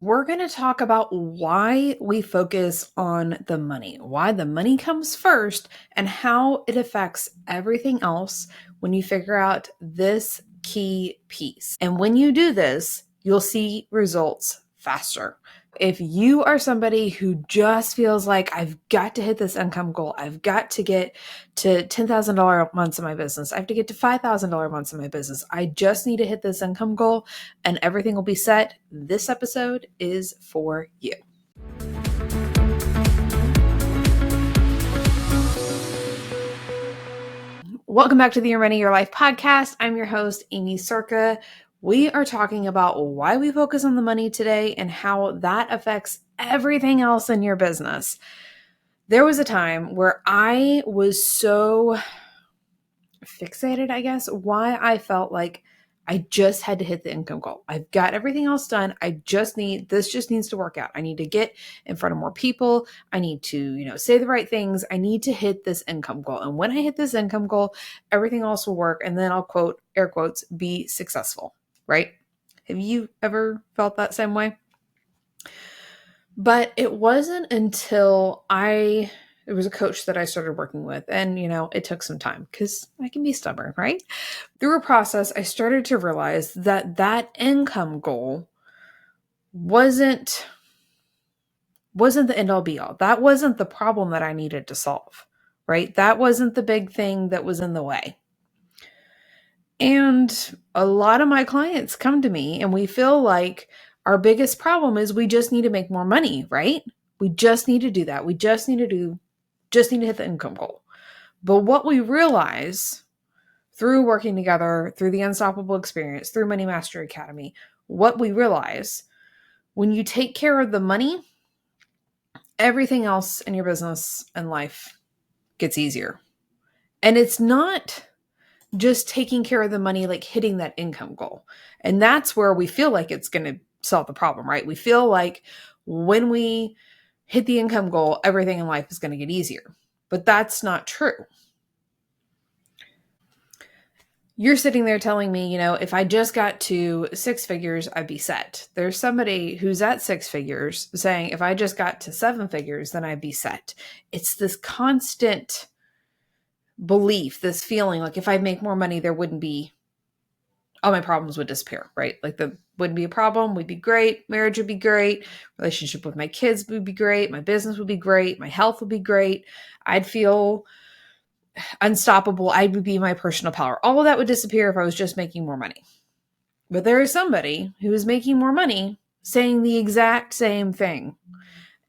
We're going to talk about why we focus on the money, why the money comes first, and how it affects everything else when you figure out this key piece. And when you do this, you'll see results faster. If you are somebody who just feels like I've got to hit this income goal, I've got to get to $10,000 months in my business, I have to get to $5,000 months in my business, I just need to hit this income goal and everything will be set, this episode is for you. Welcome back to the Your Money, Your Life podcast. I'm your host, Amy Circa. We are talking about why we focus on the money today and how that affects everything else in your business. There was a time where I was so fixated, I guess, why I felt like I just had to hit the income goal. I've got everything else done. This just needs to work out. I need to get in front of more people. I need to, say the right things. I need to hit this income goal. And when I hit this income goal, everything else will work. And then I'll quote, air quotes, be successful, right? Have you ever felt that same way? But it wasn't until it was a coach that I started working with. And, it took some time because I can be stubborn, right? Through a process, I started to realize that income goal wasn't the end all be all. That wasn't the problem that I needed to solve, right? That wasn't the big thing that was in the way. And a lot of my clients come to me and we feel like our biggest problem is we just need to make more money, right? We just need to do that. We just need to hit the income goal. But what we realize through working together, through the Unstoppable Experience, through Money Mastery Academy, what we realize, when you take care of the money, everything else in your business and life gets easier. And it's not just taking care of the money, like hitting that income goal. And that's where we feel like it's going to solve the problem, right? We feel like when we hit the income goal, everything in life is going to get easier. But that's not true. You're sitting there telling me, if I just got to 6 figures, I'd be set. There's somebody who's at 6 figures saying, if I just got to 7 figures, then I'd be set. It's this constant belief, this feeling like if I make more money, there wouldn't be, all my problems would disappear, right? Like there wouldn't be a problem. We'd be great. Marriage would be great. Relationship with my kids would be great. My business would be great. My health would be great. I'd feel unstoppable. I would be my personal power. All of that would disappear if I was just making more money. But there is somebody who is making more money saying the exact same thing.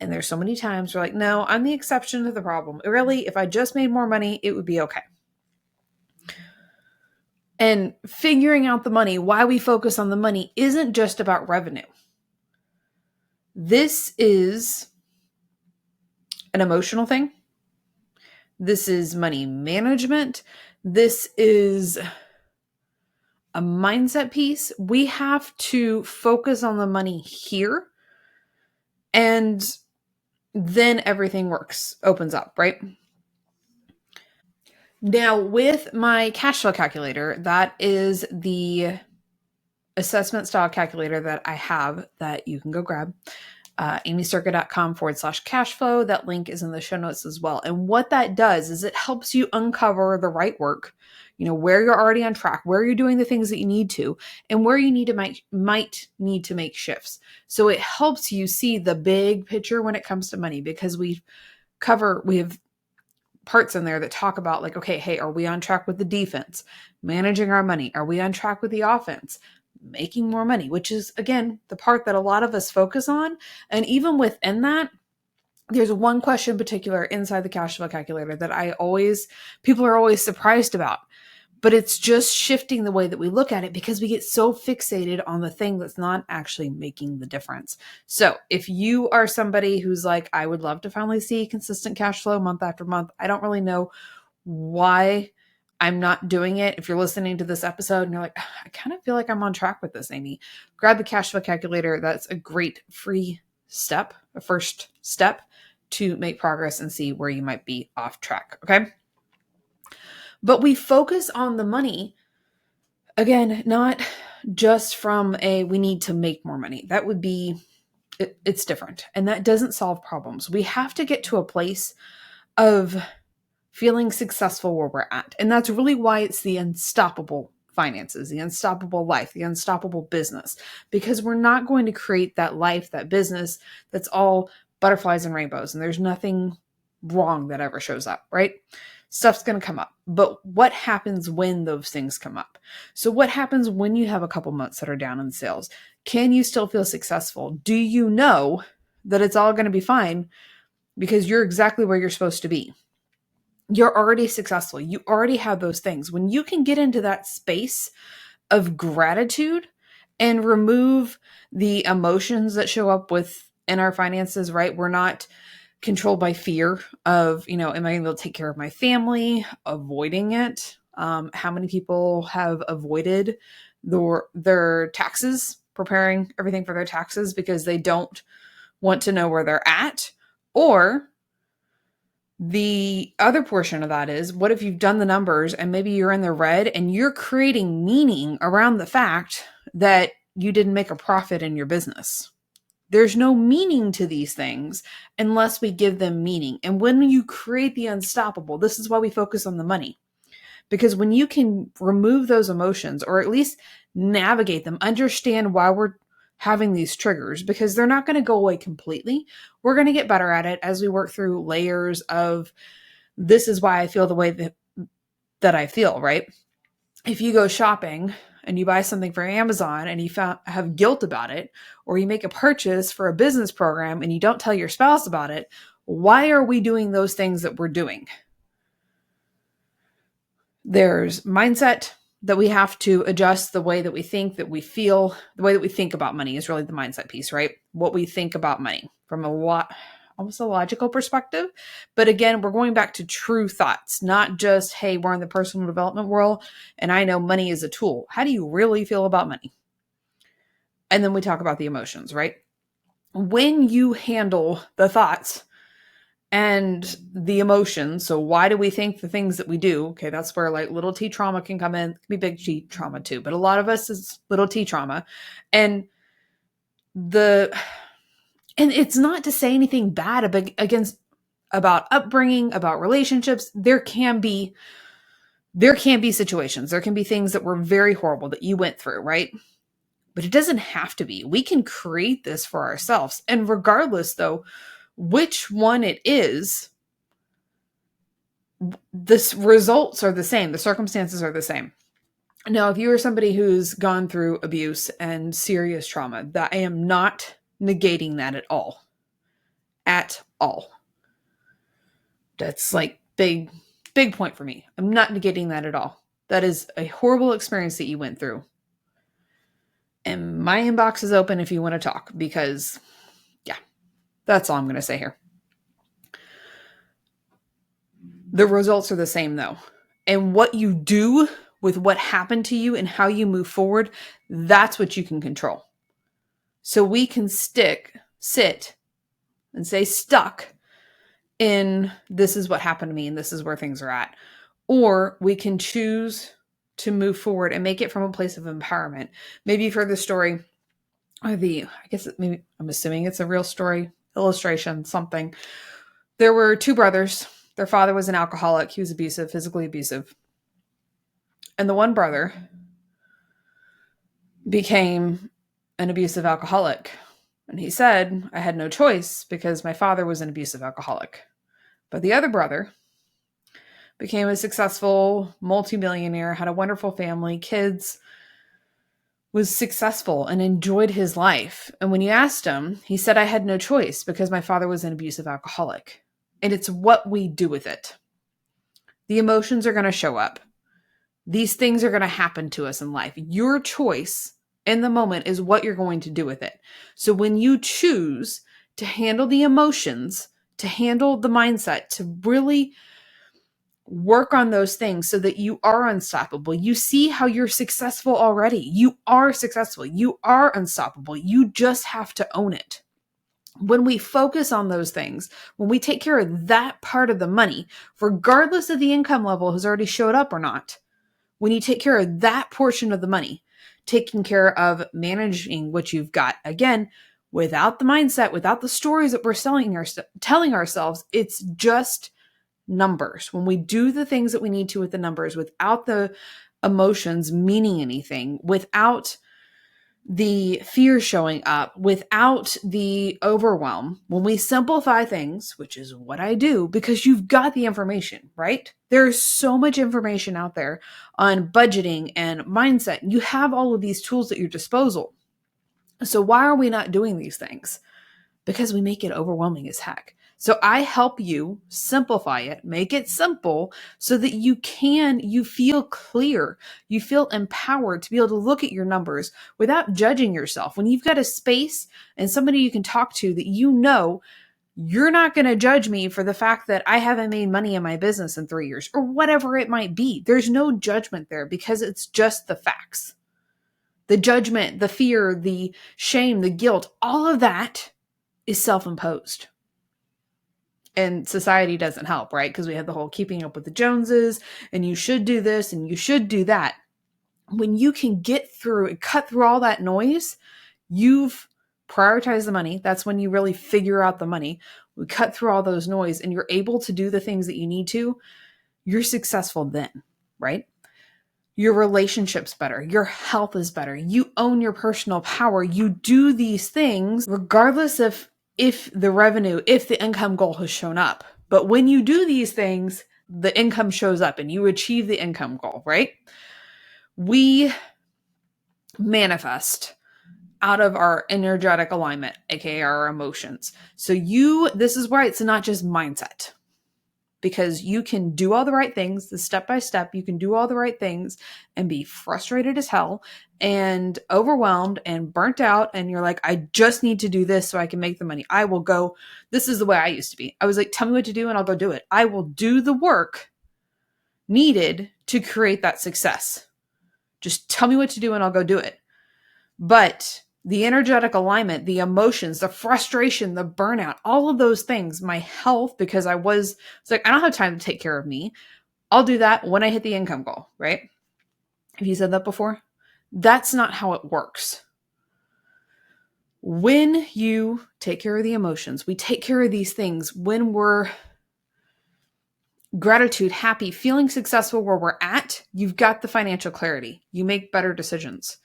And there's so many times we're like, no, I'm the exception to the problem. Really, if I just made more money, it would be okay. And figuring out the money, why we focus on the money, isn't just about revenue. This is an emotional thing. This is money management. This is a mindset piece. We have to focus on the money here, and then everything opens up, right? Now, with my cash flow calculator, that is the assessment style calculator that I have that you can go grab. amycirca.com/cash flow. That link is in the show notes as well. And what that does is it helps you uncover the right work, where you're already on track, where you're doing the things that you need to, and where you might need to make shifts. So it helps you see the big picture when it comes to money, because we have parts in there that talk about like, okay, hey, are we on track with the defense? Managing our money. Are we on track with the offense? Making more money, which is, again, the part that a lot of us focus on. And even within that, there's one question in particular inside the cash flow calculator that people are always surprised about. But it's just shifting the way that we look at it, because we get so fixated on the thing that's not actually making the difference. So if you are somebody who's like, I would love to finally see consistent cash flow month after month, I don't really know why I'm not doing it. If you're listening to this episode and you're like, I kind of feel like I'm on track with this, Amy, grab the cash flow calculator. That's a great free step, a first step to make progress and see where you might be off track. Okay. But we focus on the money, again, not just from we need to make more money. That would be it's different. And that doesn't solve problems. We have to get to a place of feeling successful where we're at. And that's really why it's the unstoppable finances, the unstoppable life, the unstoppable business, because we're not going to create that life, that business that's all butterflies and rainbows. And there's nothing wrong that ever shows up, right? Stuff's going to come up. But what happens when those things come up? So what happens when you have a couple months that are down in sales? Can you still feel successful? Do you know that it's all going to be fine because you're exactly where you're supposed to be? You're already successful. You already have those things. When you can get into that space of gratitude and remove the emotions that show up in our finances, right? We're not controlled by fear of, am I going to be able to take care of my family, avoiding it? How many people have avoided their taxes, preparing everything for their taxes because they don't want to know where they're at? Or the other portion of that is, what if you've done the numbers and maybe you're in the red and you're creating meaning around the fact that you didn't make a profit in your business? There's no meaning to these things unless we give them meaning. And when you create the unstoppable, this is why we focus on the money. Because when you can remove those emotions, or at least navigate them, understand why we're having these triggers, because they're not going to go away completely. We're going to get better at it as we work through layers of, this is why I feel the way that I feel, right? If you go shopping and you buy something from Amazon and you have guilt about it, or you make a purchase for a business program and you don't tell your spouse about it, why are we doing those things that we're doing? There's mindset that we have to adjust, the way that we think, that we feel, the way that we think about money is really the mindset piece, right? What we think about money from almost a logical perspective. But again, we're going back to true thoughts, not just, hey, we're in the personal development world and I know money is a tool. How do you really feel about money? And then we talk about the emotions, right? When you handle the thoughts and the emotions, so why do we think the things that we do? Okay, that's where like little t trauma can come in. It can be big T trauma too, but a lot of us is little t trauma. And it's not to say anything bad about upbringing, about relationships. There can be situations. There can be things that were very horrible that you went through, right? But it doesn't have to be. We can create this for ourselves. And regardless, though, which one it is, the results are the same. The circumstances are the same. Now, if you are somebody who's gone through abuse and serious trauma, that I am not negating that at all. At all. That's like big point for me. I'm not negating that at all. That is a horrible experience that you went through. And my inbox is open if you want to talk, because yeah, that's all I'm going to say here. The results are the same though. And what you do with what happened to you and how you move forward, that's what you can control. So we can sit and stay stuck in, this is what happened to me and this is where things are at. Or we can choose to move forward and make it from a place of empowerment. Maybe you've heard the story, or I'm assuming it's a real story, illustration, something. There were two brothers. Their father was an alcoholic. He was abusive, physically abusive. And the one brother became an abusive alcoholic. And he said, I had no choice because my father was an abusive alcoholic. But the other brother became a successful multimillionaire, had a wonderful family, kids, was successful and enjoyed his life. And when you asked him, he said, I had no choice because my father was an abusive alcoholic. And it's what we do with it. The emotions are going to show up. These things are going to happen to us in life. Your choice in the moment is what you're going to do with it. So when you choose to handle the emotions, to handle the mindset, to really work on those things so that you are unstoppable. You see how you're successful already. You are successful. You are unstoppable. You just have to own it. When we focus on those things, when we take care of that part of the money, regardless of the income level has already showed up or not, when you take care of that portion of the money, taking care of managing what you've got, again, without the mindset, without the stories that we're telling ourselves, it's just numbers. When we do the things that we need to with the numbers, without the emotions meaning anything, without the fear showing up, without the overwhelm, when we simplify things, which is what I do, because you've got the information, right? There's so much information out there on budgeting and mindset. You have all of these tools at your disposal. So why are we not doing these things? Because we make it overwhelming as heck. So I help you simplify it, make it simple so that you feel clear, you feel empowered to be able to look at your numbers without judging yourself. When you've got a space and somebody you can talk to that you know you're not going to judge me for the fact that I haven't made money in my business in 3 years or whatever it might be. There's no judgment there because it's just the facts. The judgment, the fear, the shame, the guilt, all of that is self-imposed. And society doesn't help, right? Because we have the whole keeping up with the Joneses and you should do this and you should do that. When you can get through and cut through all that noise, you've prioritized the money. That's when you really figure out the money. We cut through all those noise and you're able to do the things that you need to. You're successful then, right? Your relationship's better. Your health is better. You own your personal power. You do these things regardless of if the revenue, if the income goal has shown up. But when you do these things, the income shows up and you achieve the income goal, right? We manifest out of our energetic alignment, aka our emotions. So this is why it's not just mindset. Because you can do all the right things, the step by step, you can do all the right things and be frustrated as hell and overwhelmed and burnt out. And you're like, I just need to do this so I can make the money. I will go. This is the way I used to be. I was like, tell me what to do and I'll go do it. I will do the work needed to create that success. Just tell me what to do and I'll go do it. But the energetic alignment, the emotions, the frustration, the burnout, all of those things, my health, because it's like, I don't have time to take care of me. I'll do that when I hit the income goal, right? Have you said that before? That's not how it works. When you take care of the emotions, we take care of these things when we're gratitude, happy, feeling successful where we're at, you've got the financial clarity. You make better decisions.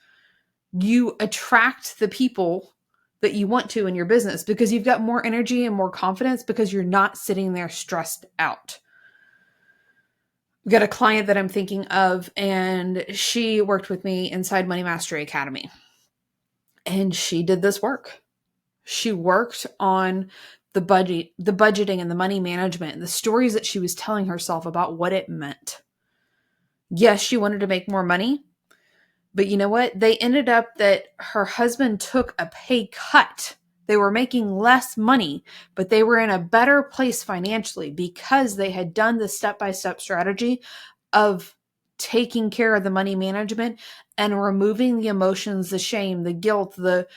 You attract the people that you want to in your business because you've got more energy and more confidence because you're not sitting there stressed out. I've got a client that I'm thinking of, and she worked with me inside Money Mastery Academy. And she did this work. She worked on the budgeting and the money management and the stories that she was telling herself about what it meant. Yes, she wanted to make more money. But you know what? They ended up that her husband took a pay cut. They were making less money, but they were in a better place financially because they had done the step-by-step strategy of taking care of the money management and removing the emotions, the shame, the guilt, the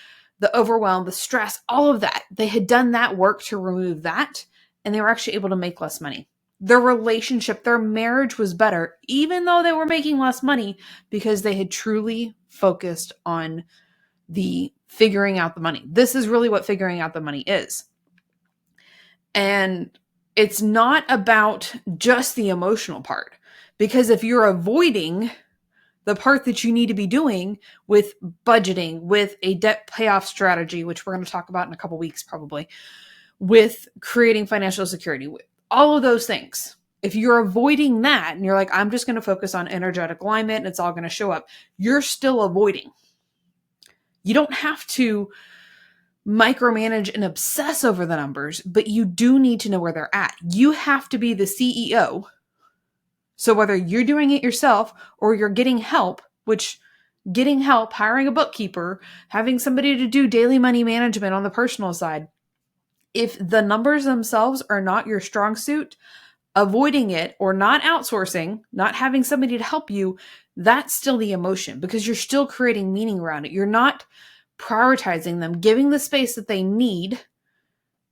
overwhelm, the stress, all of that. They had done that work to remove that, and they were actually able to make less money. Their relationship, their marriage was better, even though they were making less money because they had truly focused on the figuring out the money. This is really what figuring out the money is. And it's not about just the emotional part, because if you're avoiding the part that you need to be doing with budgeting, with a debt payoff strategy, which we're going to talk about in a couple weeks probably, with creating financial security, with all of those things. If you're avoiding that and you're like, I'm just going to focus on energetic alignment and it's all going to show up, you're still avoiding. You don't have to micromanage and obsess over the numbers, but you do need to know where they're at. You have to be the CEO. So whether you're doing it yourself or you're getting help, hiring a bookkeeper, having somebody to do daily money management on the personal side, if the numbers themselves are not your strong suit, avoiding it or not outsourcing, not having somebody to help you, that's still the emotion because you're still creating meaning around it. You're not prioritizing them, giving the space that they need,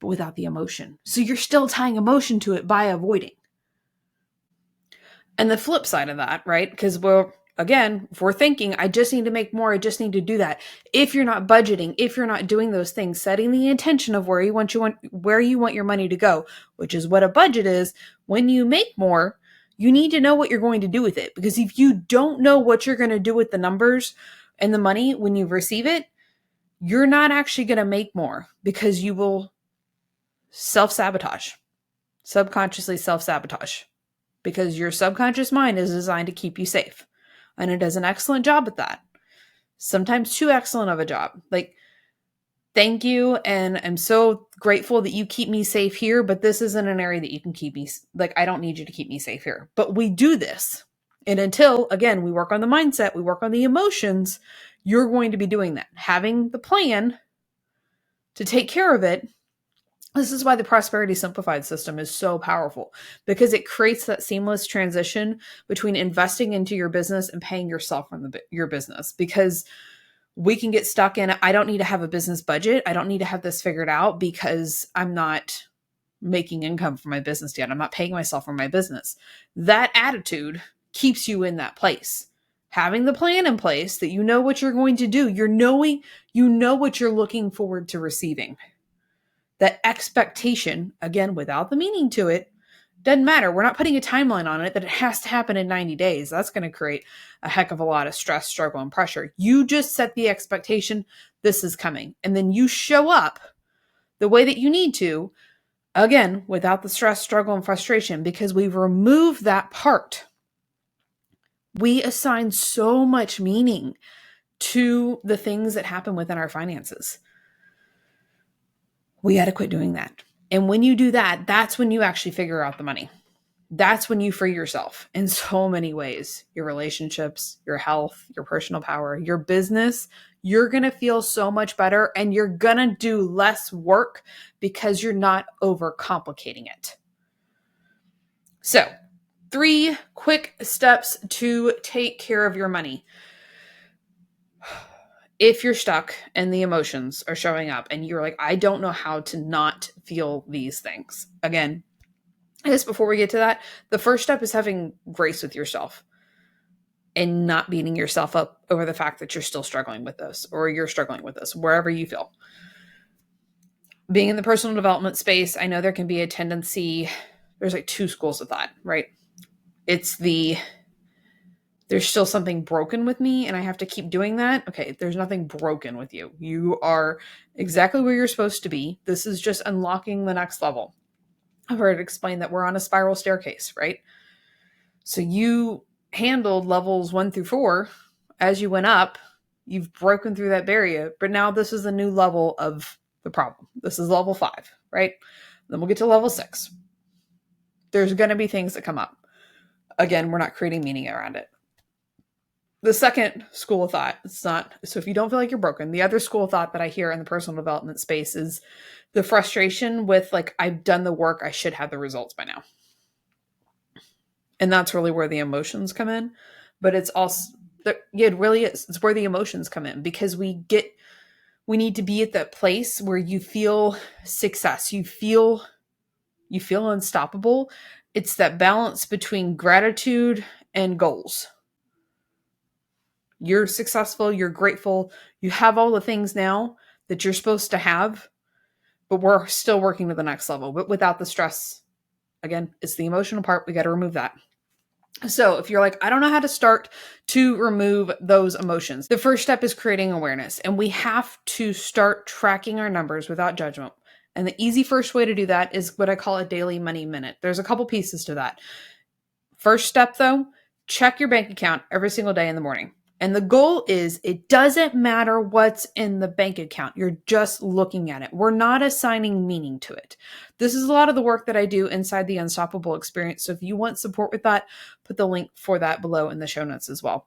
but without the emotion. So you're still tying emotion to it by avoiding. And the flip side of that, right? Because again, if we're thinking, I just need to make more, I just need to do that. If you're not budgeting, if you're not doing those things, setting the intention of where you want your money to go, which is what a budget is. When you make more, you need to know what you're going to do with it. Because if you don't know what you're going to do with the numbers and the money when you receive it, you're not actually going to make more, because you will self-sabotage, subconsciously self-sabotage, because your subconscious mind is designed to keep you safe. And it does an excellent job at that. Sometimes too excellent of a job. Like, thank you, and I'm so grateful that you keep me safe here, but this isn't an area that you can keep me, like, I don't need you to keep me safe here. But we do this. And until, again, we work on the mindset, we work on the emotions, you're going to be doing that. Having the plan to take care of it. This is why the Prosperity Simplified system is so powerful, because it creates that seamless transition between investing into your business and paying yourself from your business. Because we can get stuck in, I don't need to have a business budget. I don't need to have this figured out because I'm not making income from my business yet. I'm not paying myself for my business. That attitude keeps you in that place. Having the plan in place that you know what you're going to do, you know what you're looking forward to receiving. That expectation, again, without the meaning to it, doesn't matter. We're not putting a timeline on it that it has to happen in 90 days. That's going to create a heck of a lot of stress, struggle, and pressure. You just set the expectation, this is coming. And then you show up the way that you need to, again, without the stress, struggle, and frustration, because we've removed that part. We assign so much meaning to the things that happen within our finances. We got to quit doing that. And when you do that, that's when you actually figure out the money. That's when you free yourself in so many ways. Your relationships, your health, your personal power, your business. You're going to feel so much better, and you're going to do less work because you're not overcomplicating it. So, 3 quick steps to take care of your money. If you're stuck and the emotions are showing up and you're like, I don't know how to not feel these things. Again, I guess before we get to that, the first step is having grace with yourself and not beating yourself up over the fact that you're still struggling with this, or you're struggling with this, wherever you feel. Being in the personal development space, I know there can be a tendency, there's like 2 schools of thought, right? It's there's still something broken with me and I have to keep doing that. Okay, there's nothing broken with you. You are exactly where you're supposed to be. This is just unlocking the next level. I've heard it explained that we're on a spiral staircase, right? So you handled levels 1 through 4. As you went up, you've broken through that barrier, but now this is a new level of the problem. This is level 5, right? Then we'll get to level 6. There's going to be things that come up. Again, we're not creating meaning around it. The second school of thought, it's not, so if you don't feel like you're broken, the other school of thought that I hear in the personal development space is the frustration with, like, I've done the work, I should have the results by now. And that's really where the emotions come in. But it's also, it really is. It's where the emotions come in, because we need to be at that place where you feel success. You feel unstoppable. It's that balance between gratitude and goals. You're successful, you're grateful, you have all the things now that you're supposed to have, but we're still working to the next level, but without the stress. Again, it's the emotional part. We got to remove that. So if you're like, I don't know how to start to remove those emotions, the first step is creating awareness, and we have to start tracking our numbers without judgment. And the easy first way to do that is what I call a daily money minute. There's a couple pieces to that. First step though, check your bank account every single day in the morning. And the goal is, it doesn't matter what's in the bank account. You're just looking at it. We're not assigning meaning to it. This is a lot of the work that I do inside the Unstoppable Experience. So if you want support with that, put the link for that below in the show notes as well.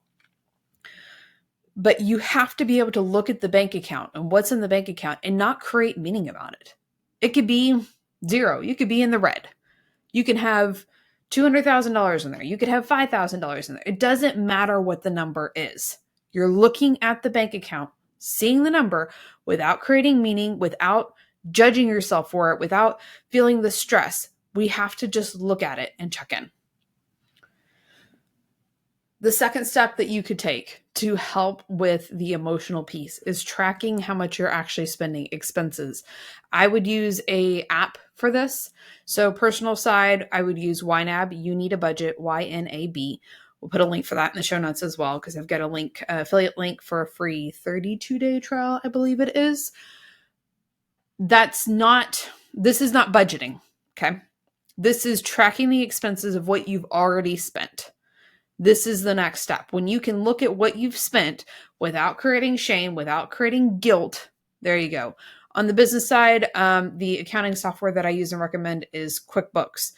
But you have to be able to look at the bank account and what's in the bank account and not create meaning about it. It could be 0. You could be in the red. You can have $200,000 in there. You could have $5,000 in there. It doesn't matter what the number is. You're looking at the bank account, seeing the number without creating meaning, without judging yourself for it, without feeling the stress. We have to just look at it and check in. The second step that you could take to help with the emotional piece is tracking how much you're actually spending expenses. I would use a app for this. So personal side, I would use YNAB, You Need a Budget, YNAB. We'll put a link for that in the show notes as well, because I've got a link, affiliate link for a free 32-day trial, I believe it is. This is not budgeting, okay? This is tracking the expenses of what you've already spent. This is the next step. When you can look at what you've spent without creating shame, without creating guilt, there you go. On the business side, the accounting software that I use and recommend is QuickBooks.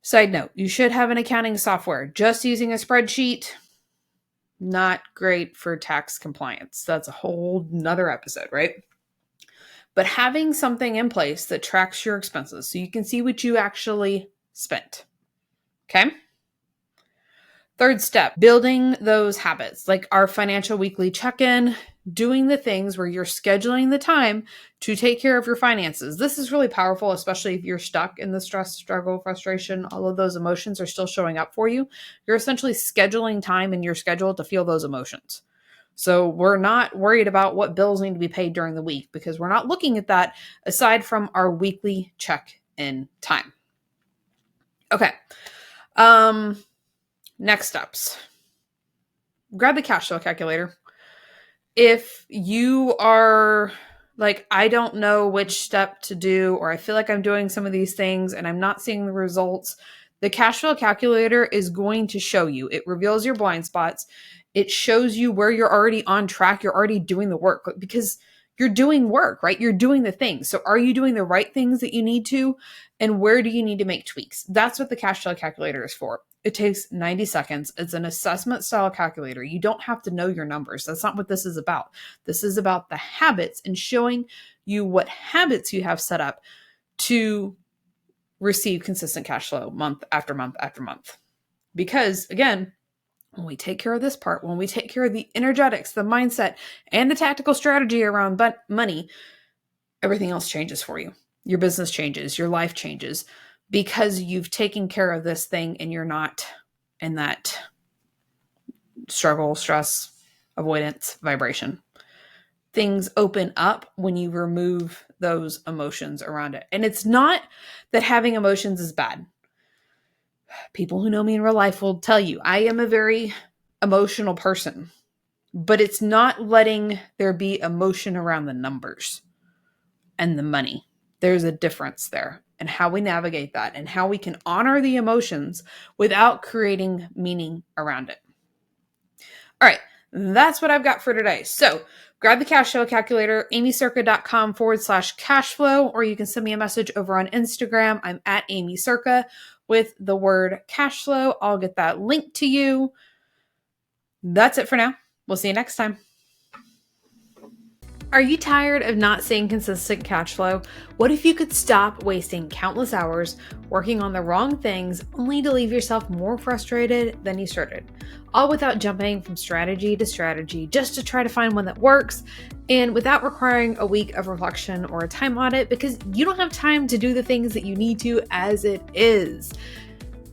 Side note, you should have an accounting software. Just using a spreadsheet, not great for tax compliance. That's a whole nother episode, right? But having something in place that tracks your expenses so you can see what you actually spent. Okay? Third step, building those habits, like our financial weekly check-in, doing the things where you're scheduling the time to take care of your finances. This is really powerful, especially if you're stuck in the stress, struggle, frustration, all of those emotions are still showing up for you. You're essentially scheduling time in your schedule to feel those emotions. So we're not worried about what bills need to be paid during the week because we're not looking at that aside from our weekly check-in time. Okay. Next steps. Grab the cash flow calculator. If you are like, I don't know which step to do, or I feel like I'm doing some of these things and I'm not seeing the results, the cash flow calculator is going to show you. It reveals your blind spots. It shows you where you're already on track. You're already doing the work because you're doing work, right? You're doing the things. So are you doing the right things that you need to? And where do you need to make tweaks? That's what the cash flow calculator is for. It takes 90 seconds. It's an assessment style calculator. You don't have to know your numbers. That's not what this is about. This is about the habits and showing you what habits you have set up to receive consistent cash flow month after month after month. Because again, when we take care of this part, when we take care of the energetics, the mindset, and the tactical strategy around money, everything else changes for you. Your business changes, your life changes, because you've taken care of this thing and you're not in that struggle, stress, avoidance vibration. Things open up when you remove those emotions around it. And it's not that having emotions is bad. People who know me in real life will tell you I am a very emotional person, but it's not letting there be emotion around the numbers and the money. There's a difference there, and how we navigate that and how we can honor the emotions without creating meaning around it. All right, that's what I've got for today. So grab the cash flow calculator, amycirca.com/cash flow, or you can send me a message over on Instagram. I'm at amycirca with the word cash flow. I'll get that link to you. That's it for now. We'll see you next time. Are you tired of not seeing consistent cash flow? What if you could stop wasting countless hours working on the wrong things only to leave yourself more frustrated than you started? All without jumping from strategy to strategy just to try to find one that works, and without requiring a week of reflection or a time audit because you don't have time to do the things that you need to as it is.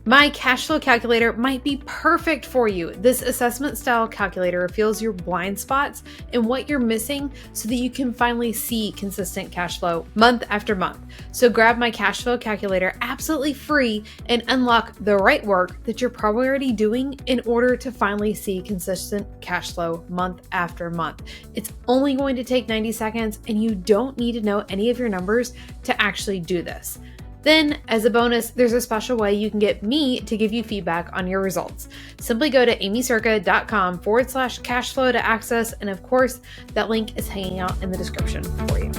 My cash flow calculator might be perfect for you. This assessment style calculator reveals your blind spots and what you're missing so that you can finally see consistent cash flow month after month. So grab my cash flow calculator absolutely free and unlock the right work that you're probably already doing in order to finally see consistent cash flow month after month. It's only going to take 90 seconds and you don't need to know any of your numbers to actually do this. Then, as a bonus, there's a special way you can get me to give you feedback on your results. Simply go to amycirca.com/cash flow to access, and of course, that link is hanging out in the description for you.